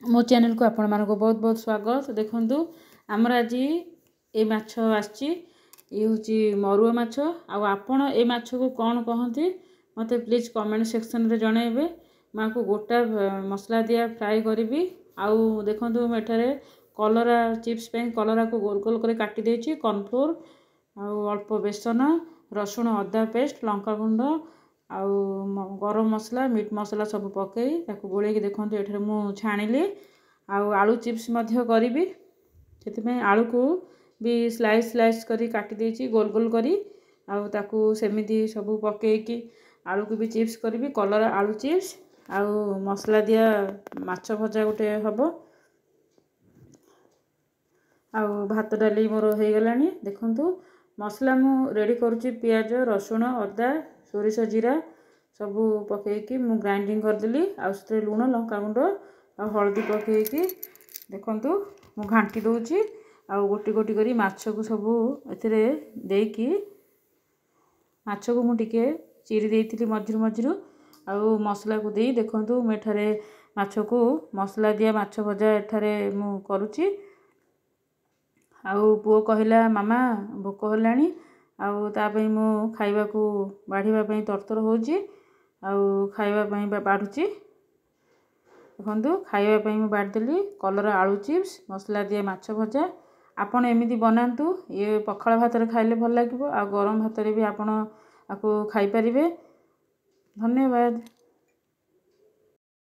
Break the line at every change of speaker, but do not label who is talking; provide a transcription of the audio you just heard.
मो चैनल को आपण मानको बहुत बहुत स्वागत। देखंतु आमर आज ये माछ आछि ये हूँ मरुआ माछ आपण ए माछ को कौन कहती मते प्लीज कमेंट सेक्शन रे जणेबे। माँ को गोटा मसला दिया फ्राए करी। आउ देखंतु एठारे कलरा चिप्स पे कलरा को गोल गोल कर काटी देछि कॉर्नफ्लोर आउ अल्प बेसन रसुण अदा पेस्ट लंका गुंड आउ गरम मसला मीट मसला सब पकई ताको गोलेकी देखंतु एठारे मु छाणिली आउ आलू चिप्स मध्य करी से आलू को भी स्लाइस स्लाइस करी काटी देछि गोल गोल करी आउ ताको सेमिति सब पकईकी आलू को भी चिप्स करी कलर आलू चिप्स आउ मसला दिया माछ भजा गोटे हबो। आउ भात डाली मोर हो गलानी। देखंतु मसला मु रेडी करुच्ची पियाज रसुण अदा सोरिष जीरा सबू पकईकी मु ग्राइंडिंग करदेली आउ लुण लंका गुंड आ हल्दी पकईकी देखंतु मु घांटी दउची आउ गोटी गोटी करी माछ को सबू एथिरे देकी माछ को मु टिके चिरी देइथिली मझिरु मझिरु आउ मसला को देई देखंतु मु एठारे माछ को मसला दिया माछ भजा एठारे मु करुची। आउ पुओ कहला मामा भोक होलानी आउ तापई मु खाइबा को बाढ़ीबा पई तरतर होउची आउ खाइबा पई बाढ़ुची। देखंतु खाइबा पई मु बाढ़ देली कलर आलू चिप्स मसला दिया माछ भजा आपण एमिति बनांतु ये पखाळ भात रे खाइले भल लागिवो आ गरम भात रे भी आपण आको खाइ परिबे। धन्यवाद।